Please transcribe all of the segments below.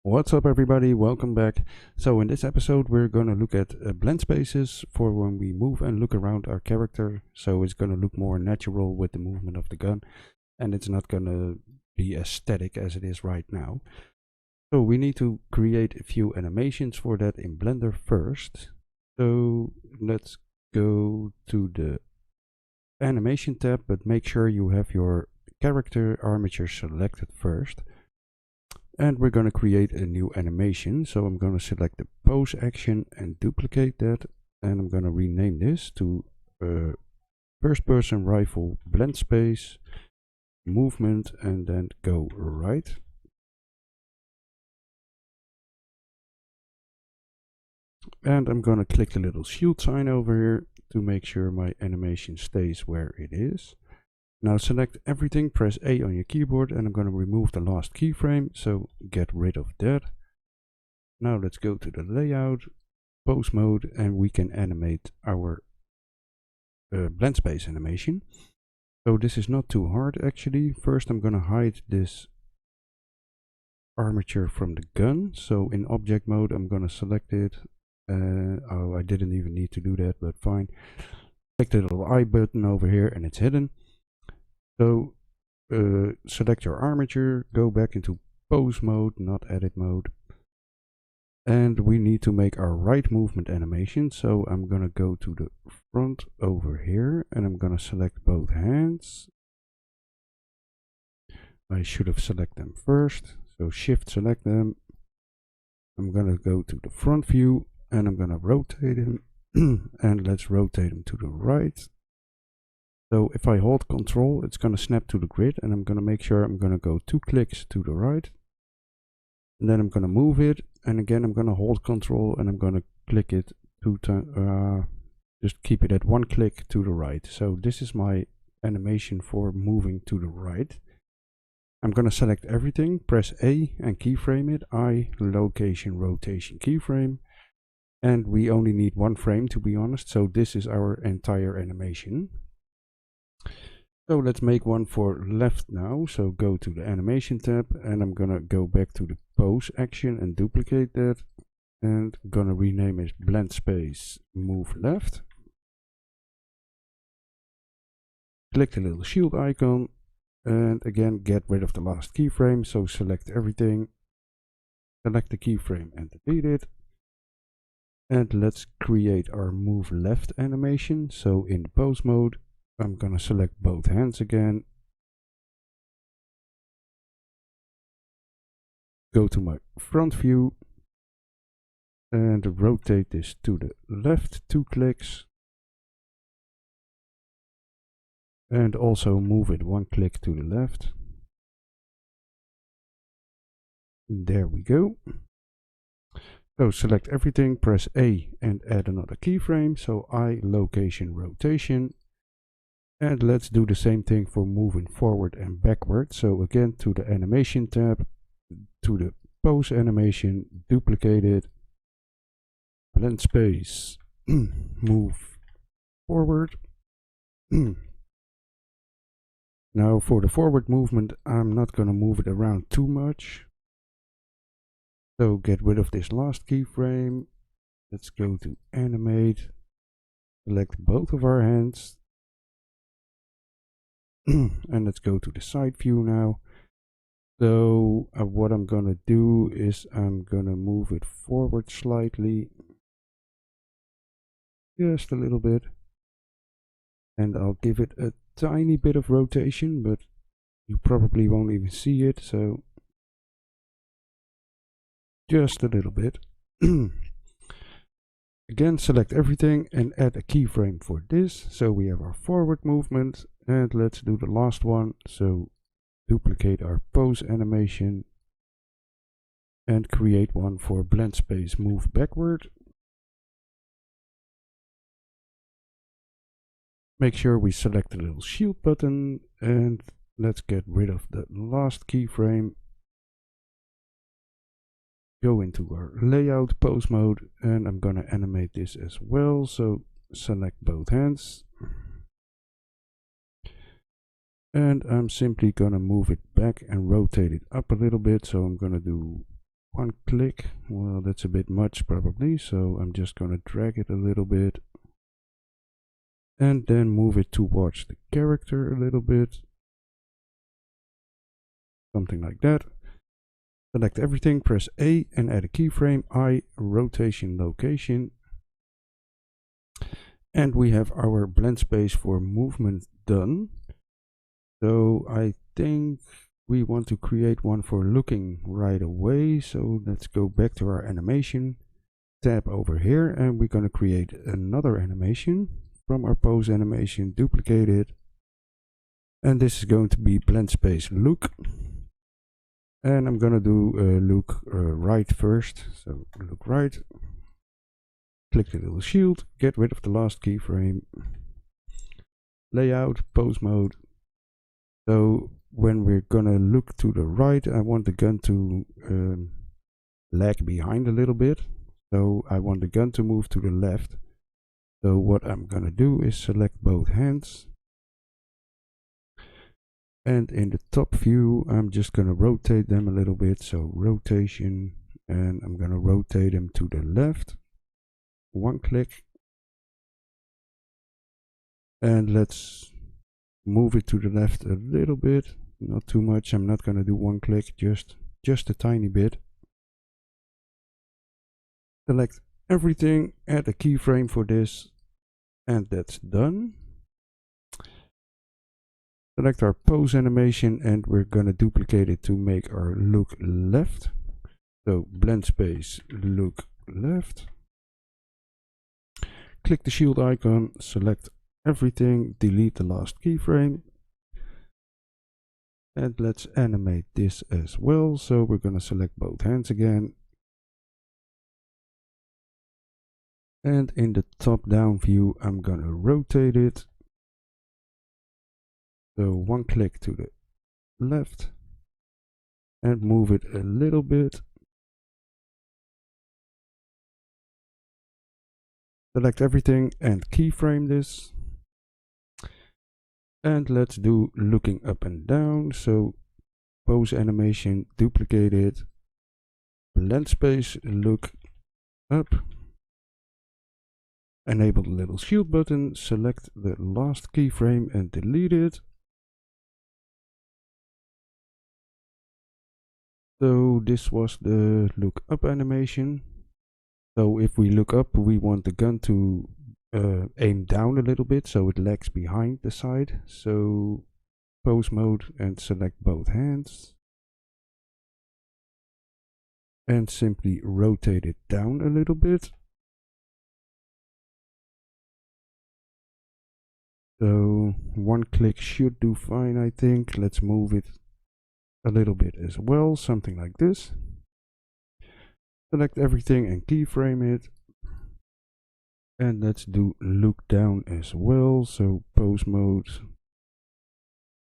What's up everybody, welcome back. So in this episode we're going to look at blend spaces for when we move and look around our character. So it's going to look more natural with the movement of the gun and it's not going to be as static as it is right now. So we need to create a few animations for that in Blender first. So let's go to the animation tab, but make sure you have your character armature selected first. And we're going to create a new animation. So I'm going to select the pose action and duplicate that. And I'm going to rename this to first person rifle blend space movement and then go right. And I'm going to click the little shield sign over here to make sure my animation stays where it is. Now select everything, press A on your keyboard, and I'm going to remove the last keyframe, so get rid of that. Now let's go to the layout, pose mode, and we can animate our blend space animation. So this is not too hard actually. First I'm going to hide this armature from the gun. So in object mode I'm going to select it. Oh, I didn't even need to do that, but fine. Select the little I button over here and it's hidden. So select your armature, go back into pose mode, not edit mode. And we need to make our right movement animation. So I'm going to go to the front over here and I'm going to select both hands. I should have selected them first. So shift select them. I'm going to go to the front view and I'm going to rotate him. And let's rotate him to the right. So if I hold Control, it's going to snap to the grid, and I'm going to make sure I'm going to go 2 clicks to the right. And then I'm going to move it, and again I'm going to hold Control and I'm going to click it 2 times, just keep it at 1 click to the right. So this is my animation for moving to the right. I'm going to select everything, press A and keyframe it, I, location, rotation, keyframe. And we only need 1 frame to be honest, so this is our entire animation. So let's make one for left now. So go to the animation tab and I'm gonna go back to the pose action and duplicate that. And I'm gonna rename it blend space move left. Click the little shield icon and again get rid of the last keyframe. So select everything, select the keyframe and delete it. And let's create our move left animation. So in the pose mode, I'm gonna select both hands again. Go to my front view and rotate this to the left 2 clicks. And also move it 1 click to the left. There we go. So select everything, press A and add another keyframe. So I, location, rotation. And let's do the same thing for moving forward and backward. So again to the animation tab, to the pose animation, duplicate it, blend space, move forward. Now for the forward movement, I'm not going to move it around too much. So get rid of this last keyframe. Let's go to animate, select both of our hands. And let's go to the side view now. So what I'm gonna do is I'm gonna move it forward slightly, just a little bit, and I'll give it a tiny bit of rotation, but you probably won't even see it, so just a little bit. Again, select everything and add a keyframe for this. So we have our forward movement, and let's do the last one. So duplicate our pose animation and create one for blend space move backward. Make sure we select the little shield button and let's get rid of the last keyframe. Go into our layout pose mode and I'm gonna animate this as well. So select both hands. And I'm simply gonna move it back and rotate it up a little bit. So I'm gonna do one click. Well, that's a bit much probably, so I'm just gonna drag it a little bit and then move it towards the character a little bit, something like that. Select everything, press A and add a keyframe, I, rotation location, and we have our blend space for movement done. So I think we want to create one for looking right away. So let's go back to our animation tab over here, and we're going to create another animation from our pose animation, duplicate it, and this is going to be blend space look, and I'm going to do look right first. So look right, click the little shield, get rid of the last keyframe, layout, pose mode. So when we're gonna look to the right, I want the gun to lag behind a little bit. So I want the gun to move to the left. So what I'm gonna do is select both hands. And in the top view, I'm just gonna rotate them a little bit. So rotation, and I'm gonna rotate them to the left. One click. And let's move it to the left a little bit, not too much. I'm not gonna do one click, just a tiny bit. Select everything, add a keyframe for this, and that's done. Select our pose animation, and we're gonna duplicate it to make our look left. So blend space look left. Click the shield icon, select everything, delete the last keyframe, and let's animate this as well. So we're gonna select both hands again, and in the top down view I'm gonna rotate it. So one click to the left and move it a little bit. Select everything and keyframe this. And let's do looking up and down. So pose animation, duplicate it, blend space, look up, enable the little shield button, select the last keyframe and delete it. So this was the look up animation. So if we look up, we want the gun to aim down a little bit so it lags behind the side. So pose mode and select both hands and simply rotate it down a little bit. So one click should do fine, I think. Let's move it a little bit as well, something like this. Select everything and keyframe it. And let's do look down as well. So pose mode,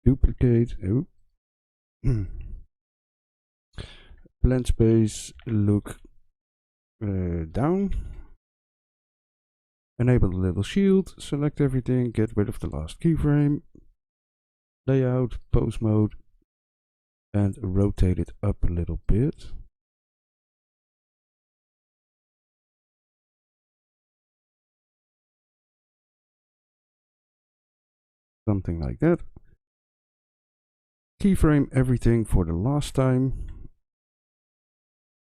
duplicate, blend space, look down. Enable the little shield, select everything, get rid of the last keyframe, layout, pose mode, and rotate it up a little bit. Something like that. Keyframe everything for the last time.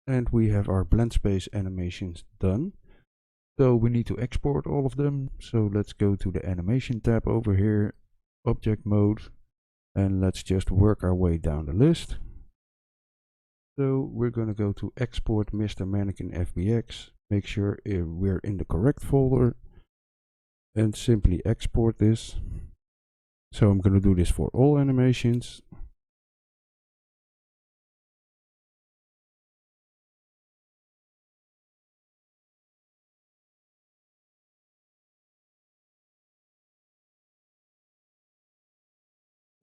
And we have our blend space animations done. So we need to export all of them. So let's go to the animation tab over here, object mode, and let's just work our way down the list. So we're going to go to export Mr Mannequin FBX, make sure we're in the correct folder, and simply export this. So I'm going to do this for all animations.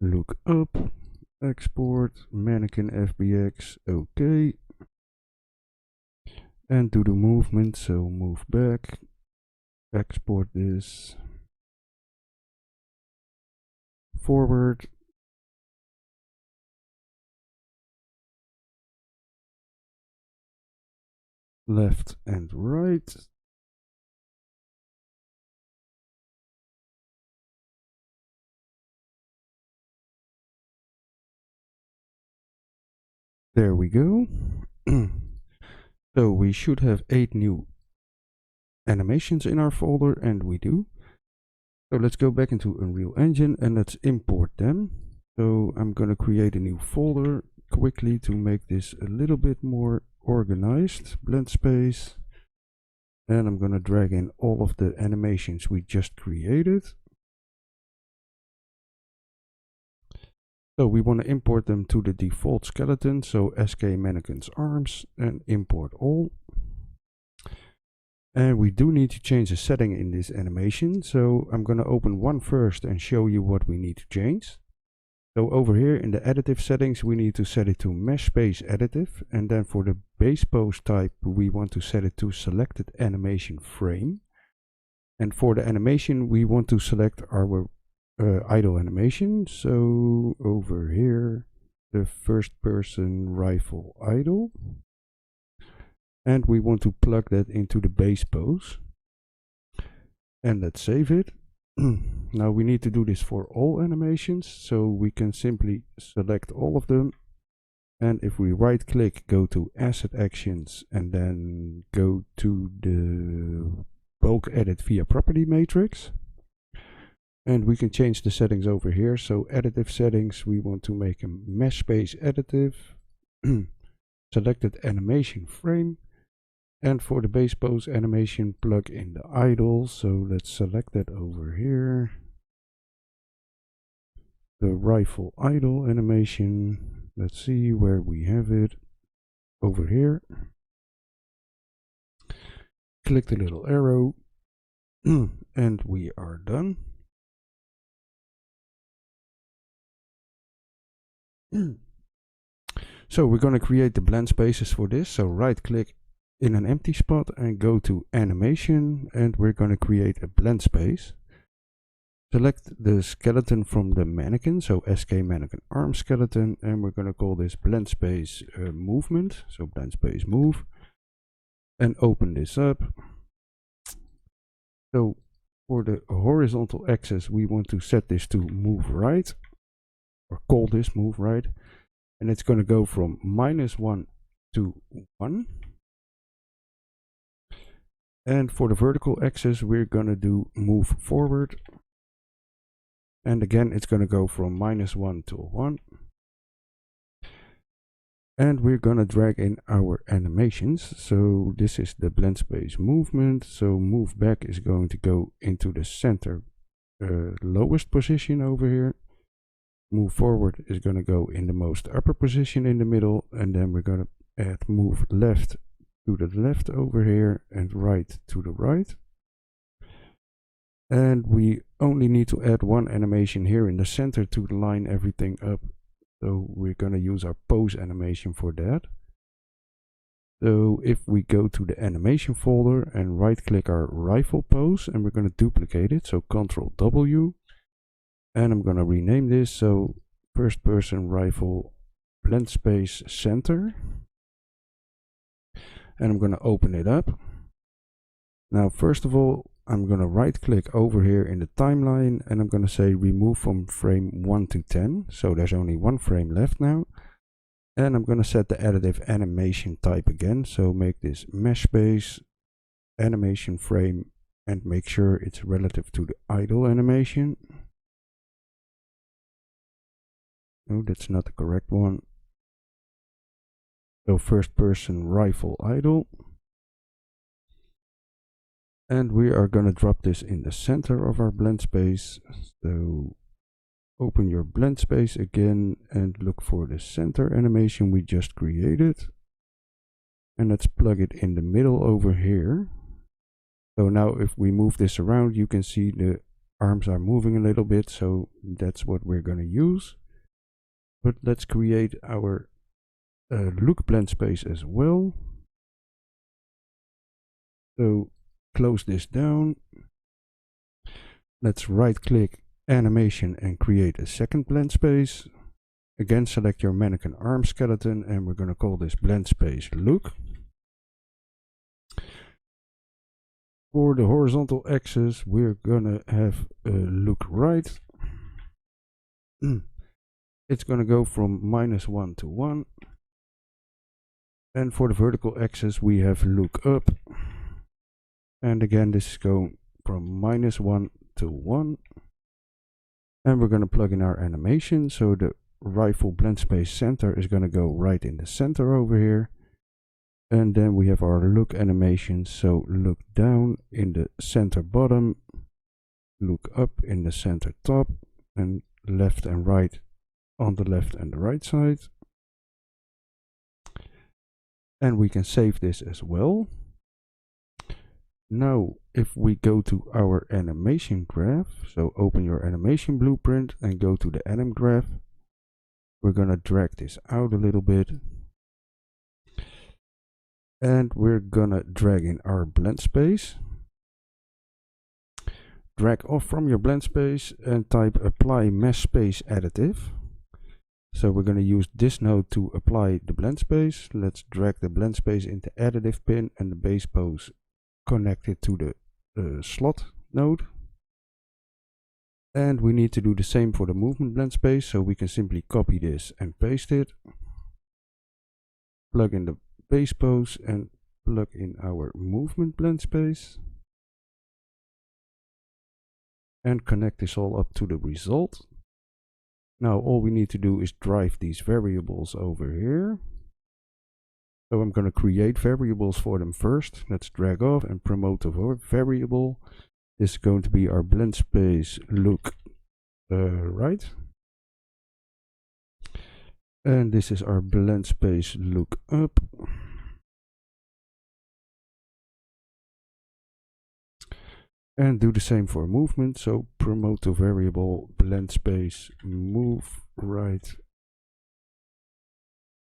Look up, export, mannequin FBX, okay. And do the movement, so move back, export this, forward, left and right. There we go. So we should have 8 new animations in our folder, and we do. So let's go back into Unreal Engine and let's import them. So I'm going to create a new folder quickly to make this a little bit more organized. Blendspace. And I'm going to drag in all of the animations we just created. So we want to import them to the default skeleton. So SK Mannequin's arms and import all. And we do need to change a setting in this animation. So I'm going to open one first and show you what we need to change. So over here in the additive settings, we need to set it to mesh space additive. And then for the base pose type, we want to set it to selected animation frame. And for the animation, we want to select our idle animation. So over here, the first person rifle idle. And we want to plug that into the base pose. And let's save it. Now we need to do this for all animations, so we can simply select all of them. And if we right click, go to Asset Actions, and then go to the bulk edit via property matrix. And we can change the settings over here. So additive settings, we want to make a mesh space additive, selected animation frame. And for the base pose animation, plug in the idle. So let's select that over here. The rifle idle animation. Let's see where we have it. Over here. Click the little arrow. And we are done. So we're going to create the blend spaces for this. So right click in an empty spot and go to animation, and we're going to create a blend space. Select the skeleton from the mannequin, so SK Mannequin arm skeleton, and we're going to call this blend space movement, so blend space move, and open this up. So for the horizontal axis, we want to set this to move right, or call this move right, and it's going to go from -1 to 1. And for the vertical axis, we're going to do move forward. And again, it's going to go from -1 to 1. And we're going to drag in our animations. So this is the blend space movement. So move back is going to go into the center lowest position over here. Move forward is going to go in the most upper position in the middle. And then we're going to add move left to the left over here and right to the right. And we only need to add one animation here in the center to line everything up. So we're going to use our pose animation for that. So if we go to the animation folder and right click our rifle pose, and we're going to duplicate it, so Ctrl W, and I'm going to rename this, so first person rifle blend space center. And I'm going to open it up. Now, first of all, I'm going to right click over here in the timeline, and I'm going to say remove from frame 1 to 10. So there's only one frame left now. And I'm going to set the additive animation type again. So make this mesh space animation frame and make sure it's relative to the idle animation. No, that's not the correct one. So first person rifle idle. And we are going to drop this in the center of our blend space. So open your blend space again and look for the center animation we just created. And let's plug it in the middle over here. So now if we move this around, you can see the arms are moving a little bit. So that's what we're going to use. But let's create our look blend space as well. So close this down. Let's right click animation and create a second blend space. Again, select your mannequin arm skeleton, and we're going to call this blend space look. For the horizontal axis, we're gonna have a look right. It's gonna go from -1 to 1. And for the vertical axis, we have look up. And again, this is going from -1 to 1. And we're gonna plug in our animation. So the rifle blend space center is gonna go right in the center over here. And then we have our look animation, so look down in the center bottom, look up in the center top, and left and right on the left and the right side. And we can save this as well. Now, if we go to our animation graph, so open your animation blueprint and go to the anim graph, we're gonna drag this out a little bit. And we're gonna drag in our blend space. Drag off from your blend space and type apply mesh space additive. So we're gonna use this node to apply the blend space. Let's drag the blend space into additive pin and the base pose connected to the slot node. And we need to do the same for the movement blend space, so we can simply copy this and paste it. Plug in the base pose and plug in our movement blend space and connect this all up to the result. Now all we need to do is drive these variables over here. So I'm going to create variables for them first. Let's drag off and promote a variable. This is going to be our blend space look right. And this is our blend space look up. And do the same for movement, so promote the variable blend space move right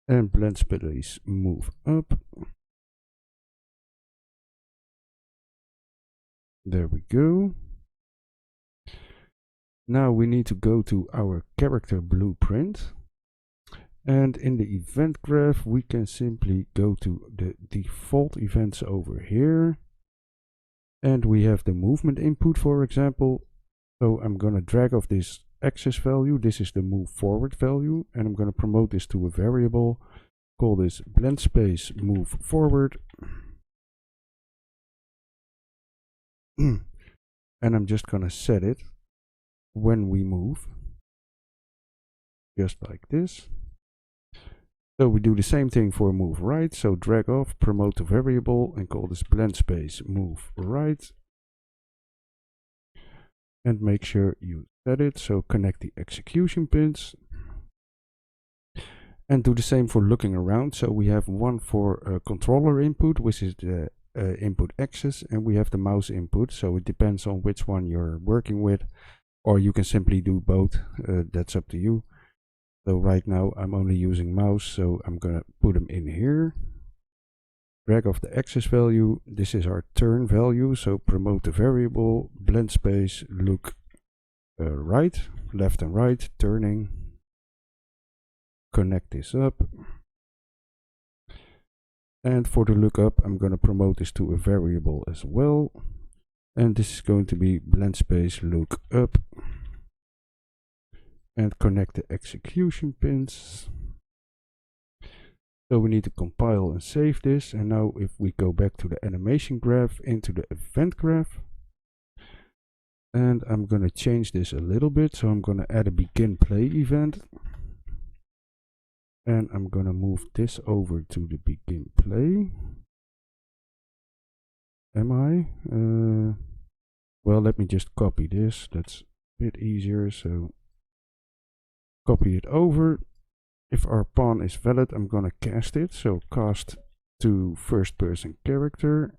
and blend space move up. There we go. Now we need to go to our character blueprint, and in the event graph we can simply go to the default events over here. And we have the movement input, for example. So I'm going to drag off this axis value. This is the move forward value. And I'm going to promote this to a variable. Call this blend space move forward. And I'm just going to set it when we move. Just like this. So we do the same thing for move right. So drag off, promote the variable and call this blend space move right. And make sure you set it. So connect the execution pins. And do the same for looking around. So we have one for controller input, which is the input axis. And we have the mouse input. So it depends on which one you're working with. Or you can simply do both. That's up to you. So right now I'm only using mouse, so I'm gonna put them in here. Drag off the axis value. This is our turn value, so promote the variable, blend space, look right, left and right, turning. Connect this up. And for the look up, I'm gonna promote this to a variable as well. And this is going to be blend space look up. And connect the execution pins. So we need to compile and save this. And now if we go back to the animation graph into the event graph. And I'm going to change this a little bit. So I'm going to add a begin play event. And I'm going to move this over to the begin play. Am I? Well, let me just copy this. That's a bit easier. So copy it over. If our pawn is valid, I'm gonna cast it. So cast to first person character.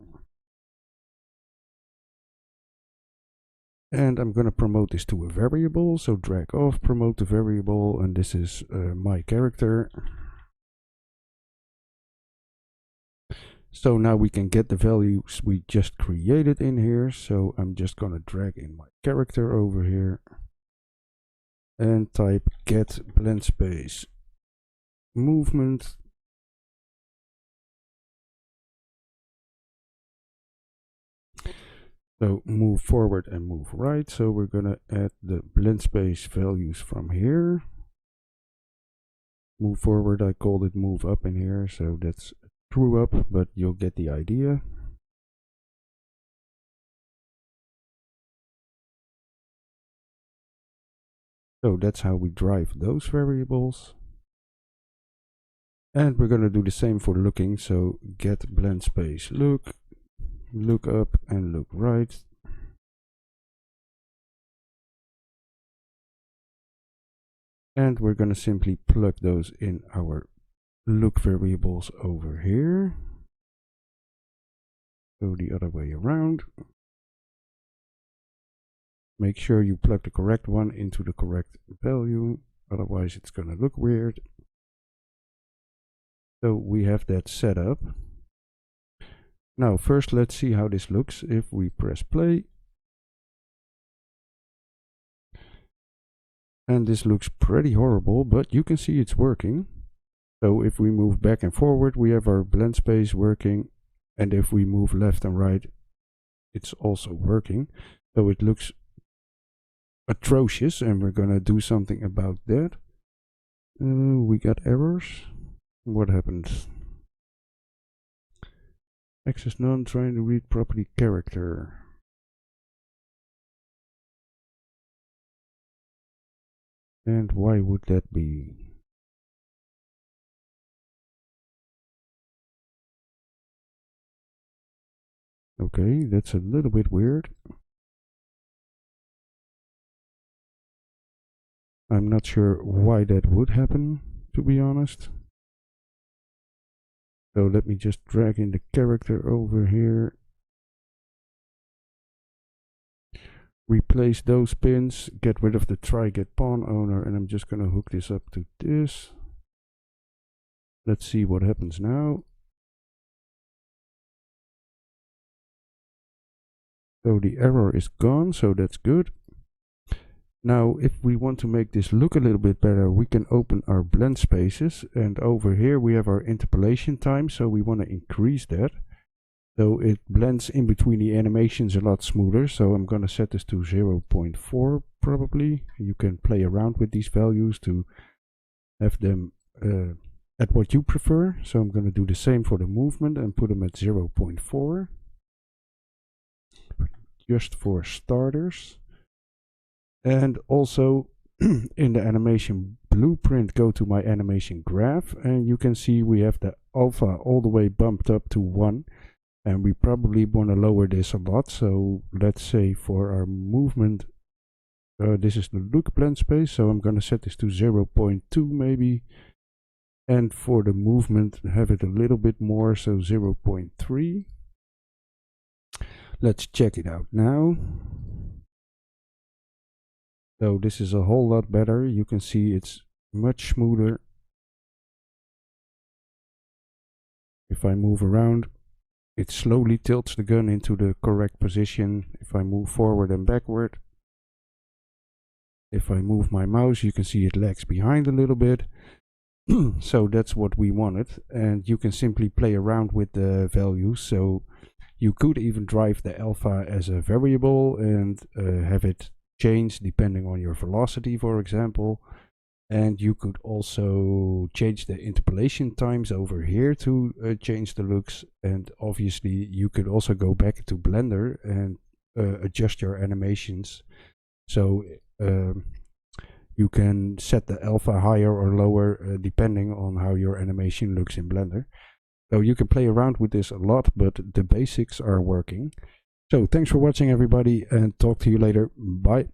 And I'm gonna promote this to a variable. So drag off, promote the variable, and this is my character. So now we can get the values we just created in here. So I'm just gonna drag in my character over here. And type get blend space movement. So move forward and move right. So we're gonna add the blend space values from here. Move forward, I called it move up in here, so that's true up, but you'll get the idea. So that's how we drive those variables. And we're gonna do the same for looking, so get blend space look, look up and look right. And we're gonna simply plug those in our look variables over here. Go the other way around. Make sure you plug the correct one into the correct value, otherwise it's gonna look weird. So we have that set up. Now first let's see how this looks if we press play. And this looks pretty horrible, but you can see it's working. So if we move back and forward, we have our blend space working. And if we move left and right, it's also working. So it looks atrocious, and we're gonna do something about that. We got errors. What happened? Access none, trying to read property character. And why would that be? Okay, that's a little bit weird. I'm not sure why that would happen, to be honest. So let me just drag in the character over here. Replace those pins, get rid of the try get pawn owner, and I'm just gonna hook this up to this. Let's see what happens now. So the error is gone, so that's good. Now if we want to make this look a little bit better, we can open our blend spaces, and over here we have our interpolation time, so we want to increase that. So it blends in between the animations a lot smoother, so I'm going to set this to 0.4 probably. You can play around with these values to have them at what you prefer. So I'm going to do the same for the movement and put them at 0.4. Just for starters. And also in the animation blueprint, go to my animation graph, and you can see we have the alpha all the way bumped up to 1, and we probably want to lower this a lot. So let's say for our movement, this is the look blend space, so I'm going to set this to 0.2 maybe, and for the movement have it a little bit more, so 0.3. Let's check it out now. So this is a whole lot better. You can see it's much smoother. If I move around, it slowly tilts the gun into the correct position. If I move forward and backward, if I move my mouse, you can see it lags behind a little bit. So that's what we wanted, and you can simply play around with the values. So you could even drive the alpha as a variable and have it change depending on your velocity, for example. And you could also change the interpolation times over here to change the looks. And obviously you could also go back to Blender and adjust your animations. So you can set the alpha higher or lower depending on how your animation looks in Blender. So you can play around with this a lot, but the basics are working. So thanks for watching everybody, and talk to you later. Bye.